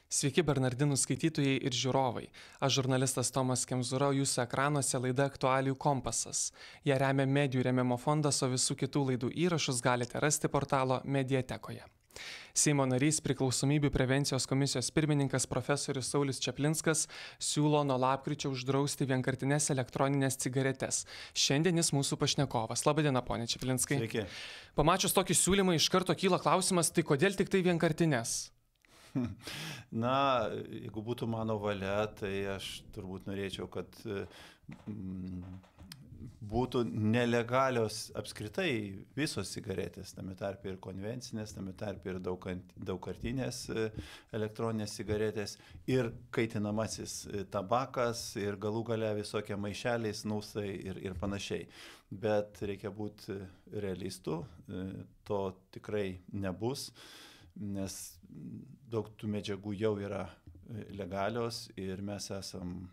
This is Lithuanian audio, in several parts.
Sveiki Bernardinų skaitytojai ir žiūrovai. Aš žurnalistas Tomas Kemzūra, jūsų ekranuose laida Aktualijų kompasas. Ją remia Medijų rėmimo fondas, o visų kitų laidų įrašus galite rasti portalo Mediatekoje. Seimo narys priklausomybių prevencijos komisijos pirmininkas profesorius Saulius Čaplinskas siūlo nuo lapkričio uždrausti vienkartines elektroninės cigaretes. Šiandien jis mūsų pašnekovas. Labadiena, ponė Čaplinskai. Sveiki. Pamačius tokį siūlymą iš karto kyla klausimas, tai kodėl tik tai vienkartinės? Na, jeigu būtų mano valia, tai aš turbūt norėčiau, kad būtų nelegalios apskritai visos cigaretės, tame tarpe ir konvencinės, tame tarpe ir daugkartinės elektroninės cigaretės, ir kaitinamasis tabakas, ir galų gale visokie maišeliai, snusai ir panašiai. Bet reikia būti realistų, to tikrai nebus, nes daug tų medžiagų jau yra legalios ir mes esam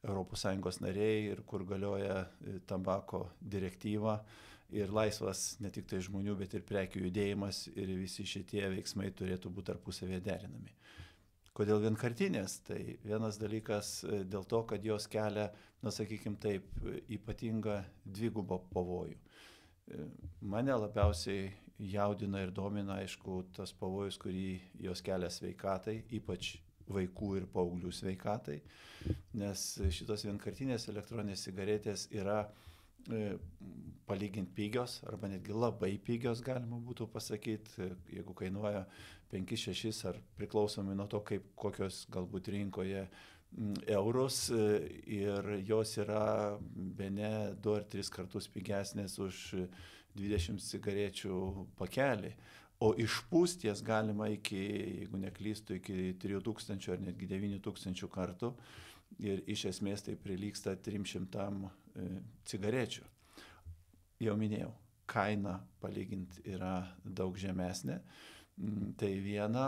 ES nariai ir kur galioja tabako direktyva ir laisvas ne tik tai žmonių, bet ir prekių judėjimas ir visi šitie veiksmai turėtų būti tarpusavėje derinami. Kodėl vienkartinės? Tai vienas dalykas dėl to, kad jos kelia, sakykime taip, ypatingą dvigubą pavojų. Mane labiausiai jaudina ir domina, aišku, tas pavojus, kurį jos kelia sveikatai, ypač vaikų ir paauglių sveikatai, nes šitos vienkartinės elektroninės cigaretės yra palyginti pigios, arba netgi labai pigios, galima būtų pasakyti, jeigu kainuoja 5-6 ar priklausomai nuo to, kokios galbūt rinkoje eurus, ir jos yra bene 2 ar 3 kartus pigesnės už 20 cigarečių pakelį. O išpūsti jas galima iki, jeigu neklystu, iki 3000 ar netgi 9000 kartų ir iš esmės tai prilygsta 300 cigarečių. Jau minėjau, kaina palyginti yra daug žemesnė. Tai viena,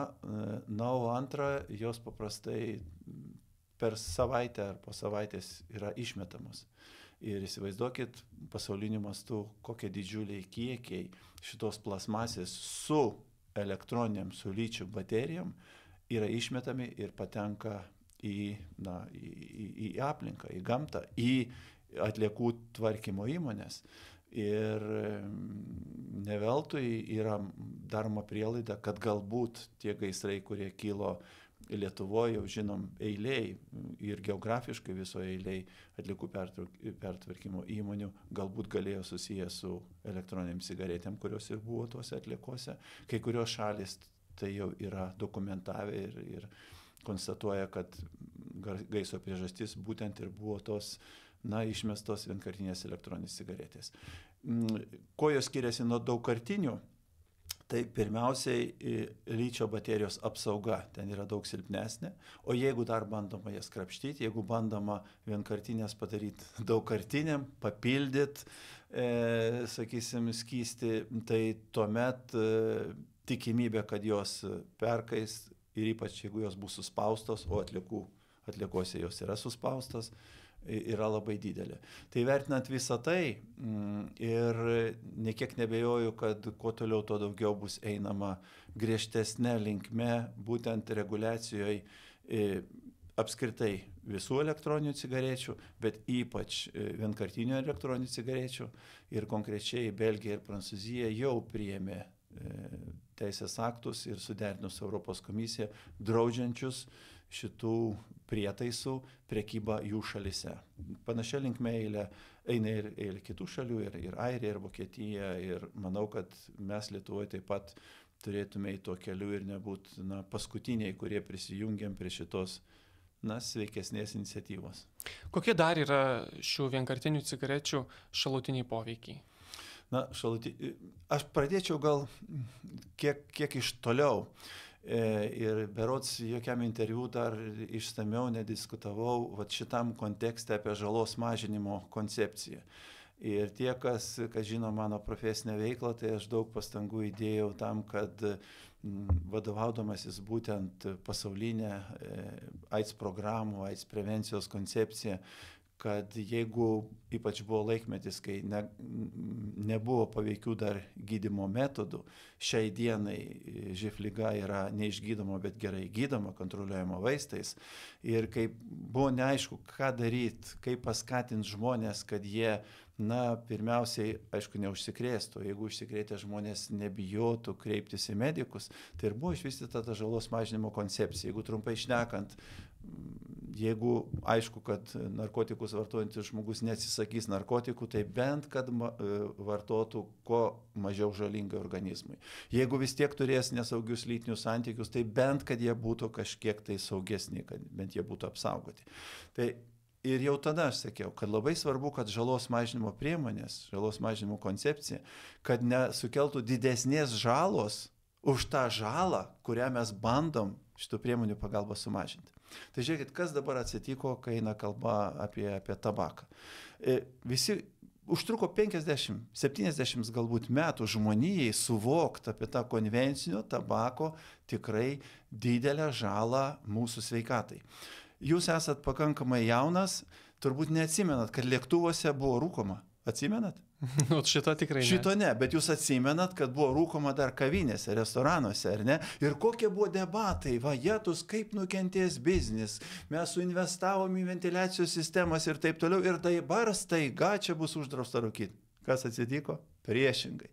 na, o antra, jos paprastai per savaitę ar po savaitės yra išmetamos. Ir įsivaizduokit pasauliniu mastu, kokie didžiuliai kiekiai šitos plasmasės su elektroniniam, su ličio baterijom yra išmetami ir patenka į aplinką, į gamtą, į atliekų tvarkymo įmonės. Ir ne veltui yra daroma prielaida, kad galbūt tie gaisrai, kurie kilo Lietuvoje, jau žinom, eiliai ir geografiškai visoje eiliai atliekų pertvarkymo įmonių galbūt galėjo susijęs su elektroninėm cigaretėm, kurios ir buvo tuose atliekose. Kai kurios šalis tai jau yra dokumentavę ir konstatuoja, kad gaisro priežastis būtent ir buvo tos, išmestos vienkartinės elektroninės cigaretės. Kuo jos skiriasi nuo daugkartinių? Tai pirmiausiai ličio baterijos apsauga ten yra daug silpnesnė, o jeigu dar bandoma jas krapštyti, jeigu bandoma vienkartinės padaryti daugkartinėm, papildyti, sakysim, skystį, tai tuomet tikimybė, kad jos perkais ir ypač jeigu jos bus suspaustos, o atliekose jos yra suspaustos, yra labai didelė. Tai vertinant visą tai ir nekiek nebejoju, kad kuo toliau, tuo daugiau bus einama griežtesnė linkme, būtent reguliacijoje apskritai visų elektroninių cigarečių, bet ypač vienkartinių elektroninių cigarečių. Ir konkrečiai Belgija ir Prancūzija jau priėmė teisės aktus ir suderinus Europos komisiją draudžiančius šitų prietaisų prekybą jų šalyse. Panašia linkme eina ir kitų šalių, ir Airija, ir Vokietija, ir manau, kad mes Lietuvoje taip pat turėtume į to keliu ir nebūt paskutiniai, kurie prisijungiam prie šitos sveikesnės iniciatyvos. Kokie dar yra šių vienkartinių cigarečių šalutiniai poveikiai? Aš pradėčiau gal kiek iš toliau. Ir berods jokiam interviu dar išsamiau nediskutavau šitam kontekste apie žalos mažinimo koncepciją. Ir tie, kas žino mano profesinę veiklą, tai aš daug pastangų įdėjau tam, kad vadovaudamasis būtent pasaulinę AIDS programų, AIDS prevencijos koncepciją, kad jeigu ypač buvo laikmetis, kai nebuvo paveikių dar gydymo metodų, šiai dienai živ liga yra neišgydoma, bet gerai gydoma, kontroliuojama vaistais. Ir kai buvo neaišku, ką daryti, kaip paskatinti žmonės, kad jie, pirmiausiai, aišku, neužsikrėstų. Jeigu užsikrėtę žmonės nebijotų kreiptis į medikus, tai ir buvo išvystyta ta žalos mažinimo koncepcija. Jeigu trumpai šnekant, jeigu aišku, kad narkotikus vartojantis žmogus neatsisakys narkotikų, tai bent kad vartotų kuo mažiau žalingai organizmui. Jeigu vis tiek turės nesaugius lytinius santykius, tai bent kad jie būtų kažkiek tai saugesni, kad bent jie būtų apsaugoti. Tai ir jau tada aš sakiau, kad labai svarbu, kad žalos mažinimo priemonės, žalos mažinimo koncepcija, kad nesukeltų didesnės žalos už tą žalą, kurią mes bandom šitų priemonių pagalba sumažinti. Tai žiūrėkit, kas dabar atsitiko, kai eina kalba apie tabaką. Visi užtruko 50-70 galbūt metų žmonijai suvokti apie tą konvencinio tabako tikrai didelę žalą mūsų sveikatai. Jūs esat pakankamai jaunas, turbūt neatsimenat, kad lėktuvuose buvo rūkoma. Atsimenat? Šito tikrai ne. Šito ne, bet jūs atsimenat, kad buvo rūkoma dar kavinėse, restoranuose, ar ne? Ir kokie buvo debatai, jetus, kaip nukentės biznis, mes suinvestavom į ventiliacijos sistemas ir taip toliau, ir dabar staiga čia bus uždrausta rūkyti. Kas atsitiko? Priešingai.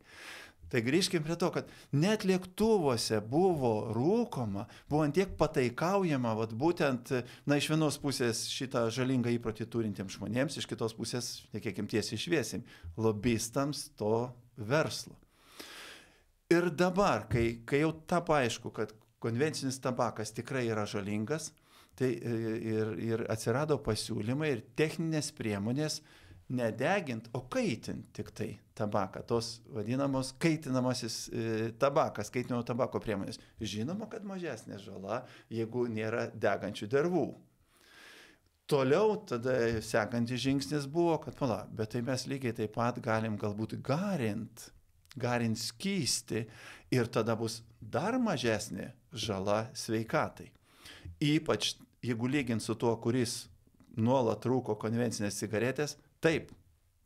Tai grįžkim prie to, kad net lėktuvuose buvo rūkoma, buvo tiek pataikaujama, būtent, iš vienos pusės šitą žalingą įprotį turintiems žmonėms, iš kitos pusės, nekėkim tiesiai šviesim, lobistams to verslo. Ir dabar, kai jau tapo aišku, kad konvencinis tabakas tikrai yra žalingas, tai ir atsirado pasiūlymai ir techninės priemonės nedegint, o kaitint tik tai tabaką, tos vadinamos kaitinamasis tabakas, kaitinamo tabako priemonės. Žinoma, kad mažesnė žala, jeigu nėra degančių dervų. Toliau tada sekantis žingsnis buvo, kad bet tai mes lygiai taip pat galim galbūt garint skystį ir tada bus dar mažesnė žala sveikatai. Ypač jeigu lygint su tuo, kuris nuolat rūko konvencinės cigaretės, taip,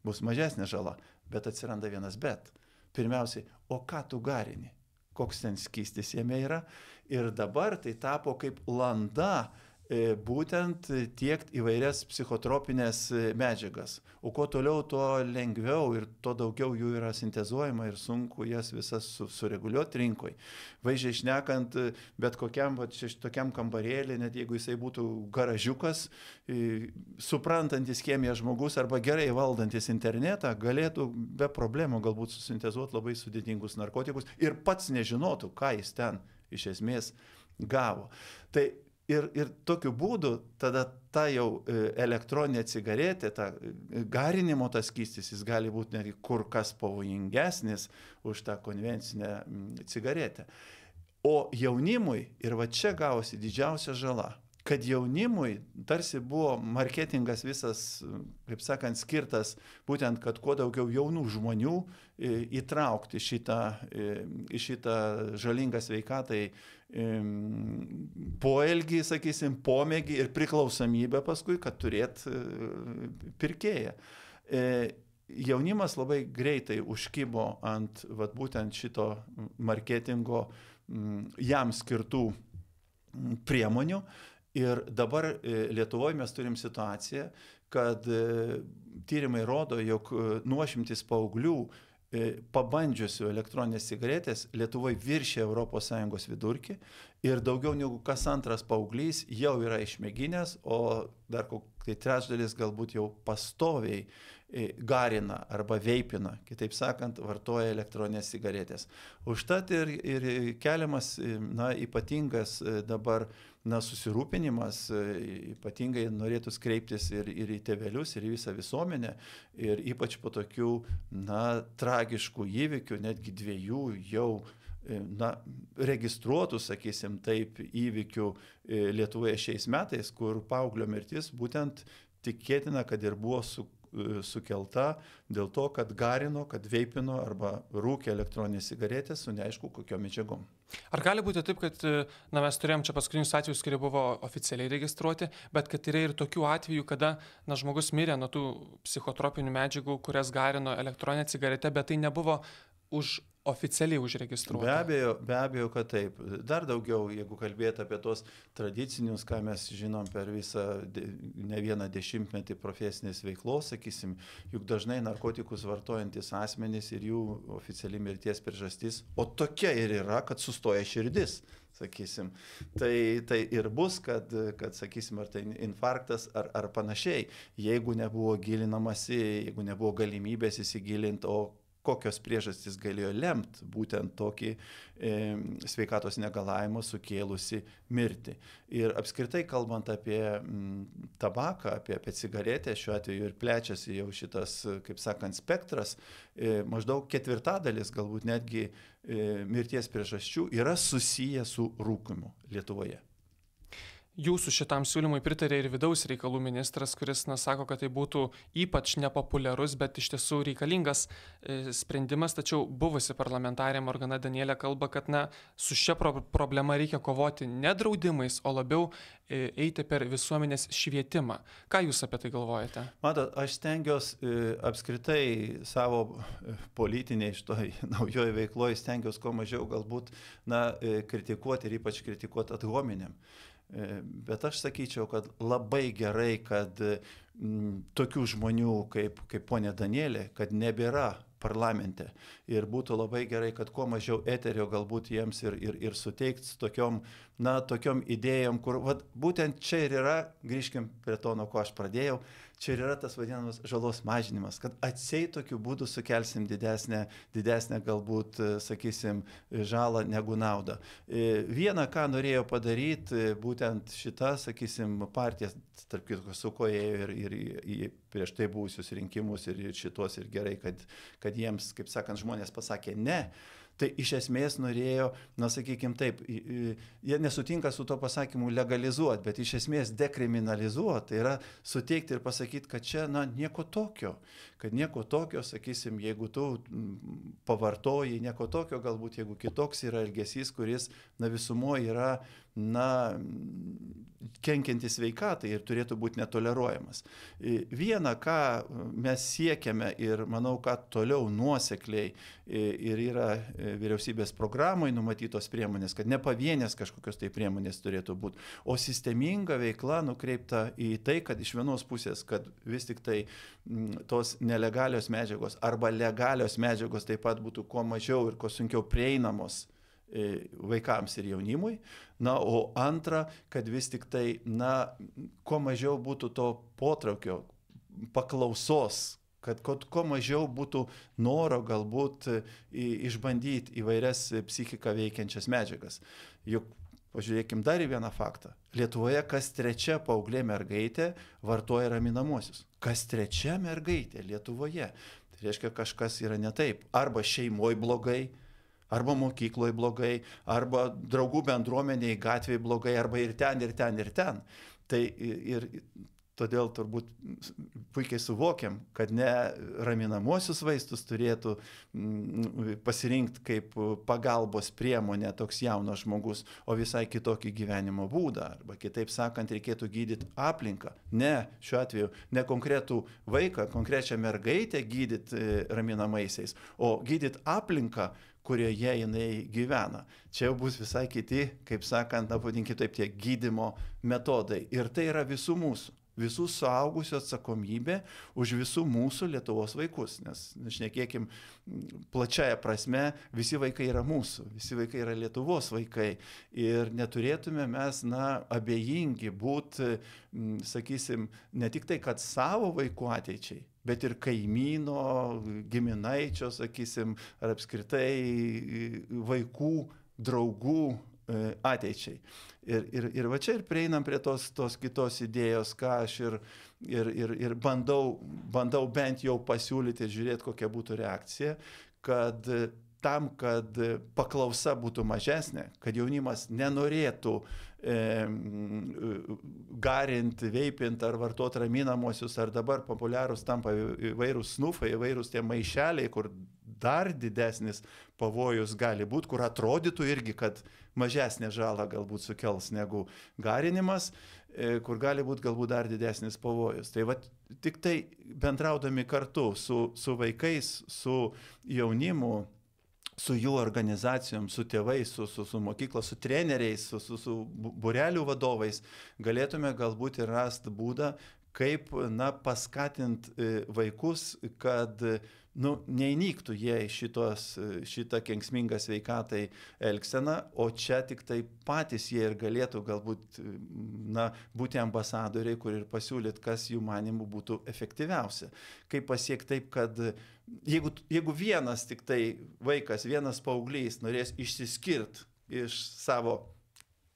bus mažesnė žala, bet atsiranda vienas bet. Pirmiausiai, o ką tu garini? Koks ten skystis jame yra? Ir dabar tai tapo kaip landa būtent tiekt įvairias psichotropinės medžiagas. O kuo toliau, tuo lengviau ir tuo daugiau jų yra sintezuojama ir sunku jas visas sureguliuoti rinkoj. Vaizdžiai šnekant, bet kokiam tokiam kambarėlį, net jeigu jisai būtų garažiukas, suprantantis chemiją žmogus arba gerai valdantis internetą, galėtų be problemų galbūt susintezuoti labai sudėtingus narkotikus ir pats nežinotų, ką jis ten iš esmės gavo. Tai Ir tokiu būdu tada ta jau elektroninė cigaretė, ta garinimo tas skystis, jis gali būti netgi kur kas pavojingesnis už tą konvencinę cigaretę. O jaunimui, ir čia gavosi didžiausia žala, kad jaunimui tarsi buvo marketingas visas, kaip sakant, skirtas būtent, kad kuo daugiau jaunų žmonių įtraukti į šitą žalingą sveikatai poelgį, sakysim, pomėgį ir priklausomybę paskui, kad turėt pirkėją. Jaunimas labai greitai užkibo ant būtent šito marketingo jam skirtų priemonių. Ir dabar Lietuvoje mes turim situaciją, kad tyrimai rodo, jog nuošimtis paauglių pabandžiusių elektroninės cigaretės Lietuvoje viršė ES vidurkį ir daugiau negu kas antras paauglys jau yra išmėginęs, o dar kokie trečdalis galbūt jau pastoviai garina arba veipina, kitaip sakant, vartoja elektroninės cigaretės. Užtat ir keliamas ypatingas dabar susirūpinimas, ypatingai norėtų kreiptis ir į tėvelius, ir į visą visuomenę, ir ypač po tokių tragiškų įvykių, netgi 2 jau registruotų, sakysim, taip, įvykių Lietuvoje šiais metais, kur paauglio mirtis būtent tikėtina, kad ir buvo sukelta dėl to, kad garino, kad veipino arba rūkė elektroninės cigaretės su neaišku kokiom medžiagom. Ar gali būti taip, kad mes turėjom čia paskutinius atvejus, kurie buvo oficialiai registruoti, bet kad yra ir tokių atvejų, kada žmogus mirė nuo tų psichotropinių medžiagų, kurias garino elektroninė cigaretė, bet tai nebuvo oficialiai užregistruota? Be abejo, kad taip. Dar daugiau, jeigu kalbėti apie tos tradicinius, ką mes žinom per visą ne vieną dešimtmetį profesinės veiklos, sakysim, juk dažnai narkotikus vartojantis asmenys ir jų oficiali mirties priežastis, o tokia ir yra, kad sustoja širdis. Sakysim. Tai ir bus, kad sakysim, ar tai infarktas ar panašiai, jeigu nebuvo gilinamasi, jeigu nebuvo galimybės įsigilinti, o kokios priežastys galėjo lemti būtent tokį sveikatos negalavimą sukėlusi mirtį. Ir apskritai kalbant apie tabaką, apie cigaretę, šiuo atveju ir plečiasi jau šitas, kaip sakant, spektras, maždaug ketvirtadalis, galbūt netgi mirties priežasčių yra susiję su rūkymu Lietuvoje. Jūsų šitam siūlymui pritarė ir vidaus reikalų ministras, kuris sako, kad tai būtų ypač nepopuliarus, bet iš tiesų reikalingas sprendimas, tačiau buvusi parlamentarė Morgana Danielė kalba, kad su šia problema reikia kovoti ne draudimais, o labiau eiti per visuomenės švietimą. Ką jūs apie tai galvojate? Matot, aš stengiuosi apskritai savo politiniai šitoj naujoje veikloje, stengiuosi kuo mažiau galbūt kritikuoti ir ypač kritikuoti ad hominem. Bet aš sakyčiau, kad labai gerai, kad tokių žmonių kaip ponė Danielė, kad nebėra parlamente. Ir būtų labai gerai, kad kuo mažiau eterio galbūt jiems ir suteikt tokiom idėjom, kur būtent čia ir yra, grįžkim prie to, nuo ko aš pradėjau, čia ir yra tas vadinamas žalos mažinimas, kad atseit tokiu būdu sukelsim didesnę galbūt, sakysim, žalą negu naudą. Viena, ką norėjo padaryti, būtent šita, sakysim, partija, tarp kitko, su ko ėjo ir prieš tai buvusius rinkimus ir šitos ir gerai, kad jiems, kaip sakant, žmonės pasakė ne. Tai iš esmės norėjo, sakykime taip, jie nesutinka su to pasakymu legalizuoti, bet iš esmės dekriminalizuoti, tai yra suteikti ir pasakyti, kad čia nieko tokio, sakysim, jeigu tu pavartoji, nieko tokio, galbūt jeigu kitoks yra elgesys, kuris visumoje yra kenkiantis sveikatai ir turėtų būti netoleruojamas. Viena, ką mes siekiame ir manau, kad toliau nuosekliai ir yra vyriausybės programai numatytos priemonės, kad ne pavienės kažkokios tai priemonės turėtų būti, o sisteminga veikla nukreipta į tai, kad iš vienos pusės, kad vis tik tai tos nelegalios medžiagos arba legalios medžiagos taip pat būtų kuo mažiau ir kuo sunkiau prieinamos vaikams ir jaunimui. O antra, kad vis tik tai, kuo mažiau būtų to potraukio, paklausos, kad kuo mažiau būtų noro galbūt išbandyti įvairias psichiką veikiančias medžiagas. Juk pažiūrėkim dar į vieną faktą. Lietuvoje kas trečia paauglė mergaitė vartoja raminamosius. Kas trečia mergaitė Lietuvoje. Tai reiškia, kažkas yra ne taip. Arba šeimoje blogai, arba mokykloje blogai, arba draugų bendruomeniai gatvėje blogai, arba ir ten, ir ten, ir ten. Tai ir todėl turbūt puikiai suvokiam, kad ne raminamosius vaistus turėtų pasirinkti kaip pagalbos priemonę toks jaunas žmogus, o visai kitokį gyvenimo būdą. Arba kitaip sakant, reikėtų gydyti aplinką. Ne, šiuo atveju, ne konkretų vaiką, konkrečią mergaitę gydyti raminamaisiais, o gydyti aplinką, kurioje jinai gyvena. Čia jau bus visai kiti, kaip sakant, pavadinkime taip, tie gydymo metodai. Ir tai yra visų suaugusių atsakomybė už visų mūsų Lietuvos vaikus. Nes, šnekėkim, plačiaja prasme, visi vaikai yra mūsų, visi vaikai yra Lietuvos vaikai. Ir neturėtume mes, abejingi būti, sakysim, ne tik tai, kad savo vaikų ateičiai, bet ir kaimyno, giminaičio, sakysim, ar apskritai vaikų, draugų ateičiai. Ir va čia ir prieinam prie tos kitos idėjos, ką aš ir bandau bent jau pasiūlyti ir žiūrėti, kokia būtų reakcija, kad tam, kad paklausa būtų mažesnė, kad jaunimas nenorėtų garinti, veipinti ar vartoti raminamosius, ar dabar populiarūs tampa įvairūs snufai, įvairūs tie maišeliai, kur dar didesnis pavojus gali būti, kur atrodytų irgi, kad mažesnė žala galbūt sukels negu garinimas, kur gali būti galbūt dar didesnis pavojus. Tai va, tik tai bendraudami kartu su vaikais, su jaunimu, su jų organizacijom, su tėvais, su mokykla, su treneriais, su būrelių vadovais, galėtume galbūt ir rasti būdą, kaip paskatinti vaikus, kad neįnyktų jie į šitą kenksmingą sveikatai elgseną, o čia tik tai patys jie ir galėtų galbūt būti ambasadoriai, kur ir pasiūlyti, kas jų manimų būtų efektyviausia. Kaip pasiekti taip, kad jeigu vienas tik tai vaikas, vienas paauglys norės išsiskirti iš savo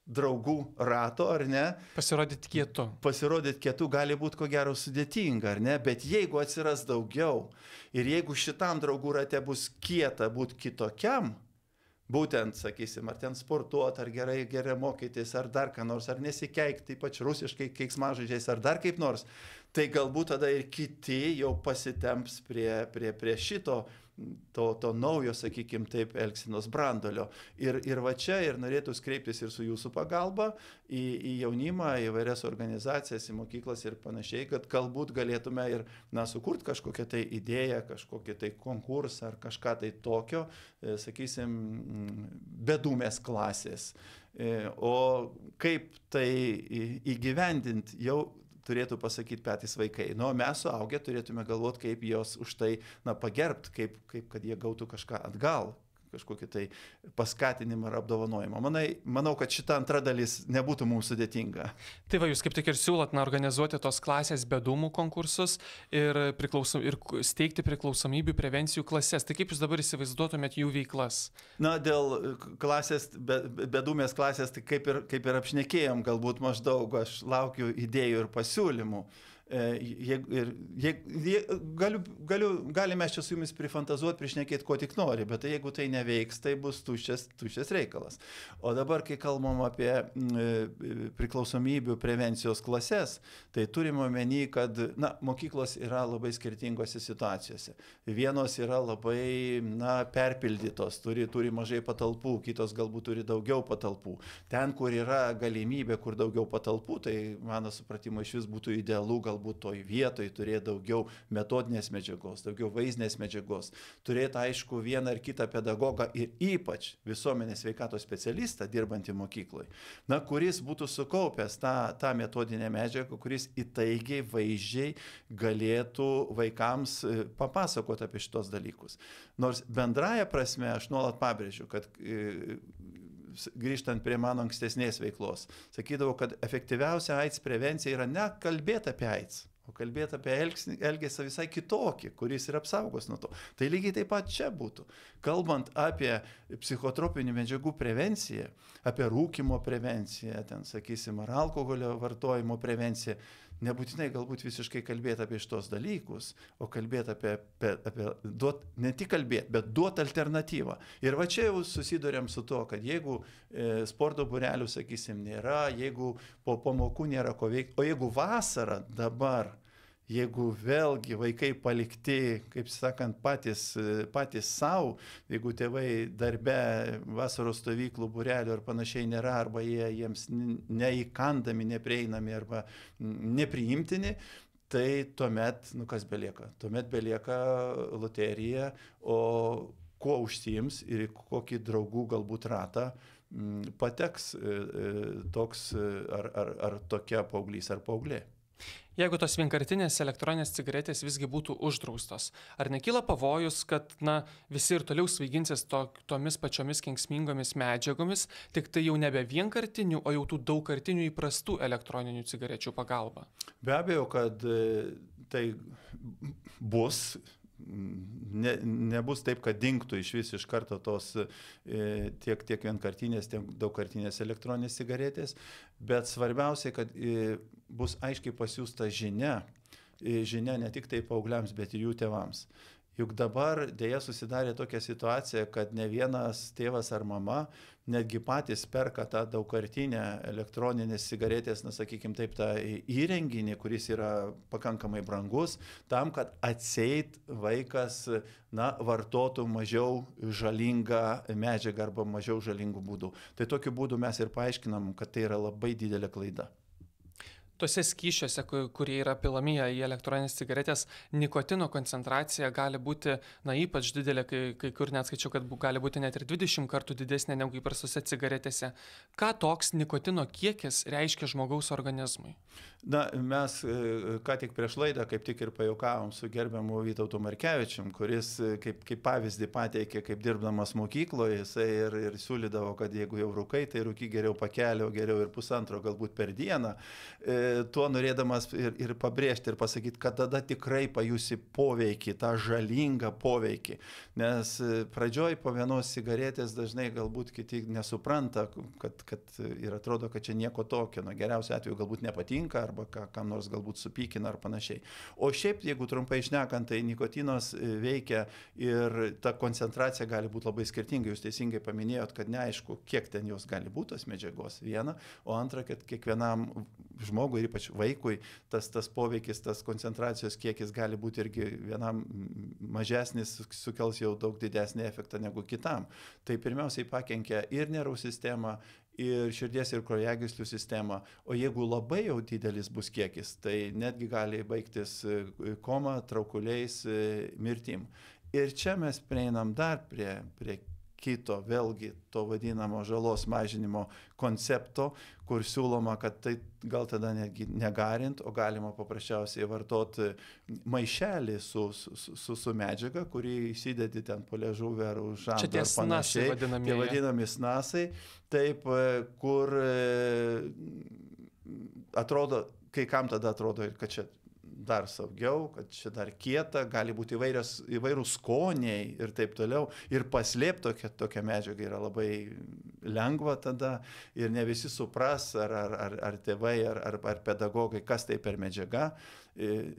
draugų rato, ar ne? Pasirodyti kietu. Pasirodyti kietu gali būti ko gero sudėtinga, ar ne? Bet jeigu atsiras daugiau ir jeigu šitam draugų rate bus kieta būti kitokiam, būtent, sakysim, ar ten sportuoti, ar gerai mokytis, ar dar ką nors, ar nesikeikti, ypač rusiškai keiksmažodžiais, ar dar kaip nors, tai galbūt tada ir kiti jau pasitemps prie šito to naujo, sakykim, taip, elgsenos brandolio. Ir va čia ir norėtų kreiptis ir su jūsų pagalba į jaunimą, į vairias organizacijas, į mokyklas ir panašiai, kad galbūt galėtume ir sukurti kažkokią tai idėją, kažkokį tai konkursą ar kažką tai tokio, sakysim, bedūmės klasės. O kaip tai įgyvendinti jau turėtų pasakyti patys vaikai. Mes suaugę turėtume galvoti, kaip jos už tai pagerbti, kaip kad jie gautų kažką atgal, kažkokį tai paskatinimą ar apdovanojimą. Manau, kad šita antra dalis nebūtų mums sudėtinga. Tai va, jūs kaip tik ir siūlot organizuoti tos klasės bedūmų konkursus ir steigti priklausomybių prevencijų klases. Tai kaip jūs dabar įsivaizduotumėt jų veiklas? Dėl klasės, bedūmės klasės, tai kaip ir apšnekėjom, galbūt maždaug aš laukiu idėjų ir pasiūlymų. Galime čia su jumis prifantazuoti, prišnekėti, ko tik nori, bet jeigu tai neveiks, tai bus tuščias reikalas. O dabar, kai kalbam apie priklausomybių prevencijos klases, tai turime omeny, kad mokyklos yra labai skirtingose situacijose. Vienos yra labai perpildytos, turi mažai patalpų, kitos galbūt turi daugiau patalpų. Ten, kur yra galimybė, kur daugiau patalpų, tai mano supratimo iš vis būtų idealu galbūt toj vietoj turėti daugiau metodinės medžiagos, daugiau vaizdinės medžiagos, turėti aišku vieną ar kitą pedagogą ir ypač visuomenės sveikatos specialistą dirbantį mokykloje, kuris būtų sukaupęs tą metodinę medžiagą, kuris įtaigiai, vaizdžiai galėtų vaikams papasakoti apie šitos dalykus. Nors bendraja prasme aš nuolat pabrėžiu, kad grįžtant prie mano ankstesnės veiklos, sakydavau, kad efektyviausia AIDS prevencija yra ne kalbėti apie AIDS, o kalbėti apie elgesį visai kitokį, kuris ir apsaugos nuo to. Tai lygiai taip pat čia būtų. Kalbant apie psichotropinių medžiagų prevenciją, apie rūkymo prevenciją, ten, sakysim, ar alkoholio vartojimo prevenciją, nebūtinai galbūt visiškai kalbėti apie šitos dalykus, o kalbėti ne tik kalbėti, bet duoti alternatyvą. Ir va čia jau susiduriam su to, kad jeigu sporto būrelių, sakysim, nėra, jeigu po pamokų nėra ko veikti, o jeigu vasara dabar, jeigu vėlgi vaikai palikti, kaip sakant, patys savo, jeigu tėvai darbe vasaros stovyklų, būrelių ar panašiai nėra, arba jiems neįkandami, neprieinami arba nepriimtini, tai tuomet, kas belieka? Tuomet belieka loterija, o kuo užsiims ir kokį draugų galbūt ratą pateks toks ar tokia paauglys ar paauglė. Jeigu tos vienkartinės elektroninės cigaretės visgi būtų uždraustos, ar nekyla pavojus, kad visi ir toliau svaiginsis tomis pačiomis kenksmingomis medžiagomis, tik tai jau nebe vienkartinių, o jau tų daugkartinių įprastų elektroninių cigarečių pagalba? Be abejo, kad tai bus. Nebus taip, kad dingtų iš karto tos tiek vienkartinės, tiek daugkartinės elektroninės cigaretės, bet svarbiausia, kad bus aiškiai pasiųsta žinia ne tik tai paaugliams, bet ir jų tėvams. Juk dabar dėja susidarė tokia situacija, kad ne vienas tėvas ar mama netgi patys perka tą daugkartinę elektroninės cigaretės, na sakykime taip, tą įrenginį, kuris yra pakankamai brangus, tam, kad atseit vaikas, na, vartotų mažiau žalingą medžiagą arba mažiau žalingų būdų. Tai tokiu būdu mes ir paaiškinam, kad tai yra labai didelė klaida. Tuose skysčiuose, kurie yra pilami į elektroninės cigaretės, nikotino koncentracija gali būti, na, ypač didelė, kai kur net skaičiau, kad gali būti net ir 20 kartų didesnė negu įprastose cigaretėse. Ką toks nikotino kiekis reiškia žmogaus organizmui? Na, mes ką tik prieš laidą kaip tik ir pajuokavom su gerbiamu Vytautu Markevičium, kuris kaip pavyzdį pateikė, kaip dirbdamas mokykloje, jisai ir siūlydavo, kad jeigu jau rūkai, tai rūky geriau pakelio, geriau ir pusantro galbūt per dieną. Tuo norėdamas ir pabrėžti ir pasakyti, kad tada tikrai pajusi poveikį, tą žalingą poveikį. Nes pradžioj po vienos cigaretės dažnai galbūt kiti nesupranta, kad ir atrodo, kad čia nieko tokio. Na, geriausiu atveju galbūt nepatinka arba kam nors galbūt supykina ar panašiai. O šiaip, jeigu trumpai šnekant, tai nikotinas veikia ir ta koncentracija gali būti labai skirtinga. Jūs teisingai paminėjot, kad neaišku, kiek ten jos gali būti, tos medžiagos, viena, o antra, kad kiekvienam žmogui ir ypač vaikui tas poveikis, tas koncentracijos kiekis gali būti irgi vienam mažesnis, sukels jau daug didesnį efektą negu kitam. Tai pirmiausiai pakenkia ir nervų sistemą, ir širdies ir kraujagyslių sistemą, o jeigu labai jau didelis bus kiekis, tai netgi gali baigtis koma, traukuliais, mirtim. Ir čia mes prieinam dar prie kito, vėlgi, to vadinamo žalos mažinimo koncepto, kur siūloma, kad tai gal tada netgi negarint, o galima paprasčiausiai vartoti maišelį su medžiaga, kurį įsidedi ten po liežuvį ar už žandų ar panašiai. Tie vadinami snasai, taip, kur atrodo, kai kam tada atrodo, kad čia dar saugiau, kad čia dar kieta, gali būti įvairūs skoniai ir taip toliau. Ir paslėpti tokią medžiagą yra labai lengva tada ir ne visi supras, ar tėvai, ar pedagogai, kas tai per medžiaga.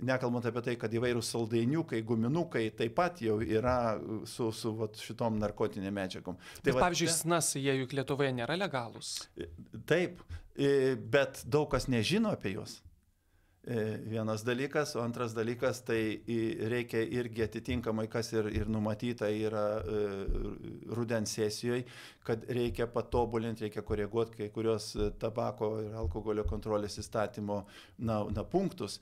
Nekalbant apie tai, kad įvairūs saldainiukai, guminukai taip pat jau yra su šitom narkotinėm medžiagom. Bet pavyzdžiui, snasai, jie juk Lietuvoje nėra legalūs. Taip, bet daug kas nežino apie juos. Vienas dalykas, o antras dalykas, tai reikia irgi atitinkamai, kas ir numatyta yra rudens sesijoje, kad reikia patobulinti, reikia koreguoti kai kurios tabako ir alkoholio kontrolės įstatymo punktus.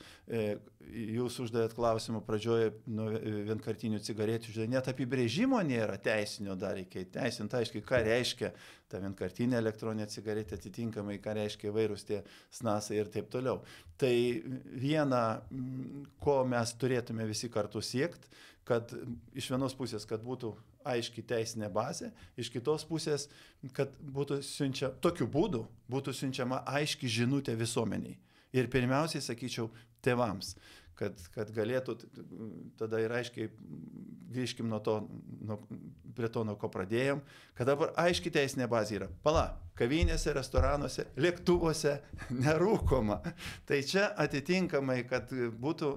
Jūs uždavėt klausimą pradžioje nuo vienkartinių cigarečių, net apibrėžimo nėra teisinio, dar reikia teisinti aiškiai, ką reiškia ta vienkartinė elektroninė cigaretė, atitinkamai, ką reiškia įvairūs tie snasai ir taip toliau. Tai viena, ko mes turėtume visi kartu siekti, kad iš vienos pusės, kad būtų aiški teisinė bazė, iš kitos pusės, kad būtų tokiu būdu būtų siunčiama aiški žinutė visuomeniai. Ir pirmiausiai, sakyčiau, tėvams, kad galėtų tada ir aiškiai grįžkim prie to, nuo ko pradėjom, kad dabar aiški teisinė bazė yra. Kavinėse, restoranuose, lėktuvuose nerūkoma. Tai čia atitinkamai, kad būtų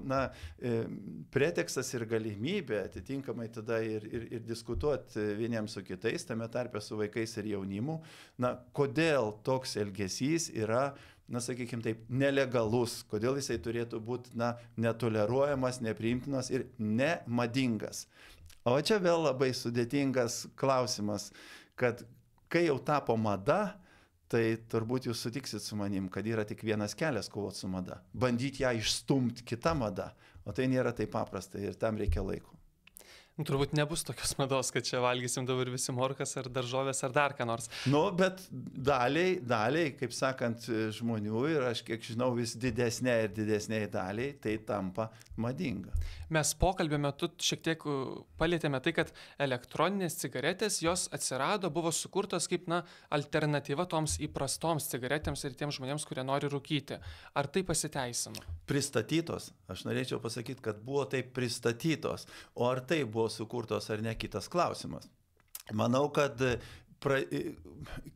pretekstas ir galimybė atitinkamai tada ir diskutuoti vieniems su kitais, tame tarpe su vaikais ir jaunimu, kodėl toks elgesys yra, sakykime taip, nelegalus, kodėl jisai turėtų būti netoleruojamas, nepriimtinas ir nemadingas. O čia vėl labai sudėtingas klausimas, kad kai jau tapo mada, tai turbūt jūs sutiksit su manim, kad yra tik vienas kelias kovoti su mada. Bandyti ją išstumti kitą madą, o tai nėra taip paprasta ir tam reikia laiko. Turbūt nebus tokios mados, kad čia valgysim dabar visi morkas ar daržovės ar dar ką nors. Bet daliai, kaip sakant, žmonių ir aš kiek žinau vis didesniai ir didesniai daliai, tai tampa madinga. Mes pokalbio metu šiek tiek palėtėme tai, kad elektroninės cigaretės, jos atsirado, buvo sukurtos kaip alternatyva toms įprastoms cigaretėms ir tiems žmonėms, kurie nori rūkyti. Ar tai pasiteisino? Pristatytos. Aš norėčiau pasakyti, kad buvo taip pristatytos. O ar tai buvo sukurtos ar ne, kitas klausimas. Manau, kad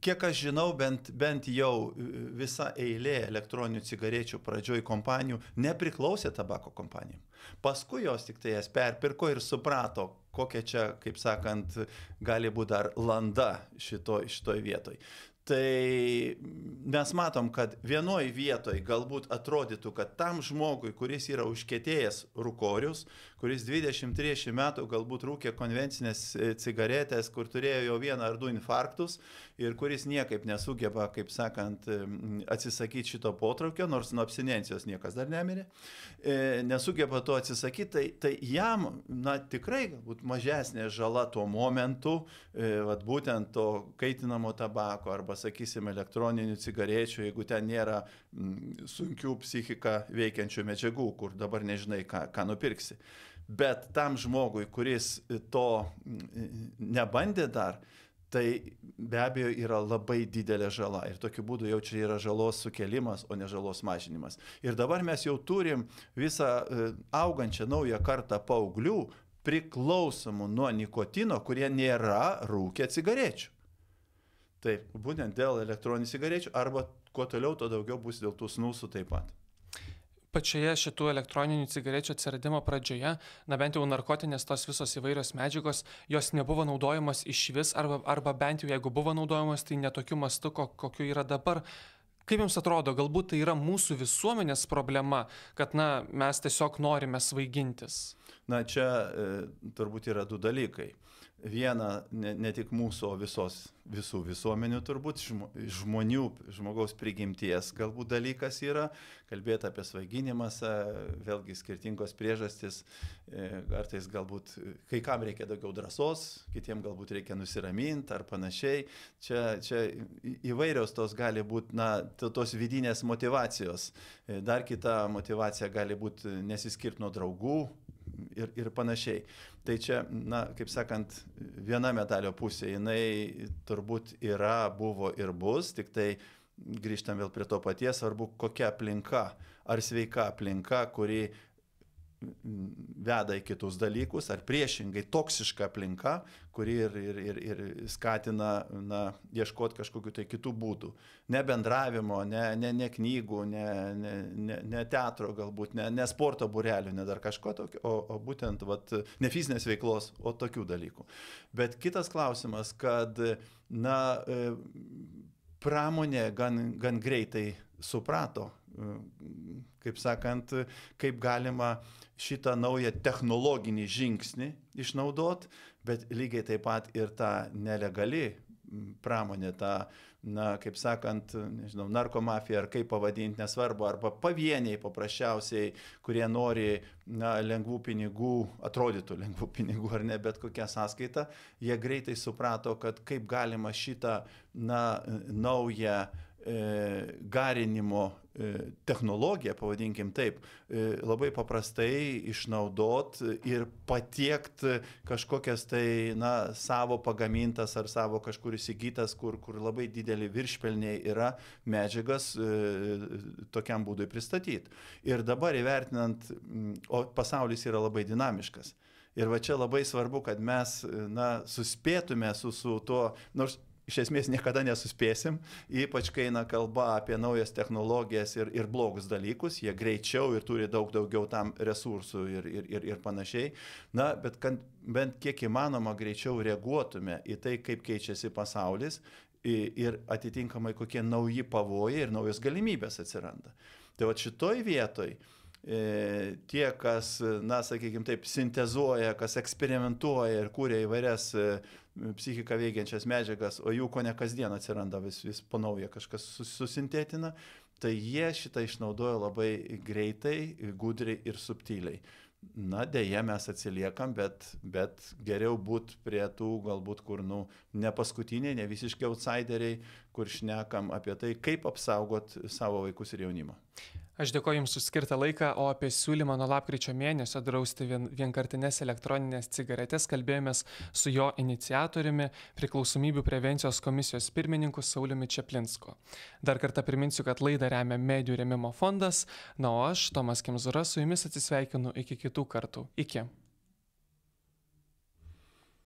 Kiek aš žinau, bent jau visa eilė elektroninių cigarečių pradžioj kompanijų nepriklausė tabako kompanijom. Paskui jos tik tai jas perpirko ir suprato, kokia čia, kaip sakant, gali būti dar landa šitoj vietoj. Tai mes matom, kad vienoj vietoj galbūt atrodytų, kad tam žmogui, kuris yra užkietėjęs rūkorius, kuris 20-30 metų galbūt rūkė konvencinės cigaretės, kur turėjo jau 1 ar 2 infarktus ir kuris niekaip nesugeba, kaip sakant, atsisakyti šito potraukio, nors nuo abstinencijos niekas dar nemirė, nesugeba to atsisakyti, tai jam, tikrai galbūt mažesnė žala tuo momentu, būtent to kaitinamo tabako arba, sakysime, elektroninių cigarečių, jeigu ten nėra sunkių psichiką veikiančių medžiagų, kur dabar nežinai, ką nupirksi. Bet tam žmogui, kuris to nebandė dar, tai be abejo yra labai didelė žala. Ir tokiu būdu jau čia yra žalos sukelimas, o ne žalos mažinimas. Ir dabar mes jau turim visą augančią naują kartą paauglių priklausomų nuo nikotino, kurie nėra rūkę cigarečių. Taip, būtent dėl elektroninių cigarečių, arba kuo toliau, to daugiau bus dėl tų snusų taip pat. Pačioje šitų elektroninių cigarečių atsiradimo pradžioje, bent jau narkotinės tos visos įvairios medžiagos, jos nebuvo naudojamos išvis, arba bent jau jeigu buvo naudojamos, tai netokiu mastu, kokiu yra dabar. Kaip jums atrodo, galbūt tai yra mūsų visuomenės problema, kad mes tiesiog norime svaigintis? Čia turbūt yra 2 dalykai. Viena, ne tik mūsų, o visų visuomenių turbūt, žmogaus prigimties galbūt dalykas yra, kalbėti apie svaiginimąsi, vėlgi skirtingos priežastys, kartais galbūt kai kam reikia daugiau drąsos, kitiems galbūt reikia nusiraminti ar panašiai. Čia įvairios tos gali būti, tos vidinės motyvacijos. Dar kita motyvacija gali būti nesiskirti nuo draugų ir panašiai. Tai čia, kaip sakant, viena medalio pusė, jinai turbūt yra, buvo ir bus, tik tai grįžtam vėl prie to paties, svarbu kokia aplinka, ar sveika aplinka, kuri veda į kitus dalykus, ar priešingai toksiška aplinka, kuri ir skatina ieškoti kažkokių tai kitų būdų. Ne bendravimo, ne knygų, ne teatro galbūt, ne sporto būrelių, ne dar kažko tokio, o būtent ne fizinės veiklos, o tokių dalykų. Bet kitas klausimas, kad pramonė gan greitai suprato, kaip sakant, kaip galima šitą naują technologinį žingsnį išnaudot, bet lygiai taip pat ir ta nelegali pramonė, ta, kaip sakant, nežinau, narkomafija ar kaip pavadinti, nesvarbu, arba pavieniai paprasčiausiai, kurie nori lengvų pinigų, atrodytų lengvų pinigų ar ne, bet kokią sąskaitą, jie greitai suprato, kad kaip galima šitą naują garinimo technologiją, pavadinkim taip, labai paprastai išnaudot ir patiekt kažkokias tai savo pagamintas ar savo kažkur įsigytas, kur labai didelį viršpelniai yra medžiagas tokiam būdui pristatyti. Ir dabar įvertinant, o pasaulis yra labai dinamiškas. Ir čia labai svarbu, kad mes suspėtume su tuo, nors iš esmės niekada nesuspėsim, ypač kai eina kalba apie naujas technologijas ir blogus dalykus, jie greičiau ir turi daug daugiau tam resursų ir panašiai. Bet kad bent kiek įmanoma greičiau reaguotume į tai, kaip keičiasi pasaulis ir atitinkamai kokie nauji pavojai ir naujos galimybės atsiranda. Tai šitoj vietoj tie, kas, sakykime taip, sintezuoja, kas eksperimentuoja ir kūrė įvairias psichiką veikiančias medžiagas, o jų ko ne kasdien atsiranda vis po naują kažkas susintetina, tai jie šitą išnaudoja labai greitai, gudriai ir subtiliai. Deja, mes atsiliekam, bet geriau būt prie tų galbūt, kur ne paskutiniai, ne visiškai outsideriai, kur šnekam apie tai, kaip apsaugot savo vaikus ir jaunimą. Aš dėkoju Jums už skirtą laiką, o apie siūlymą nuo lapkričio mėnesio drausti vienkartines elektroninės cigaretės kalbėjomės su jo iniciatoriumi, priklausomybių prevencijos komisijos pirmininku Sauliumi Čaplinsku. Dar kartą priminsiu, kad laidą remia Medijų rėmimo fondas, o aš, Tomas Kemzūra, su Jumis atsisveikinu iki kitų kartų. Iki.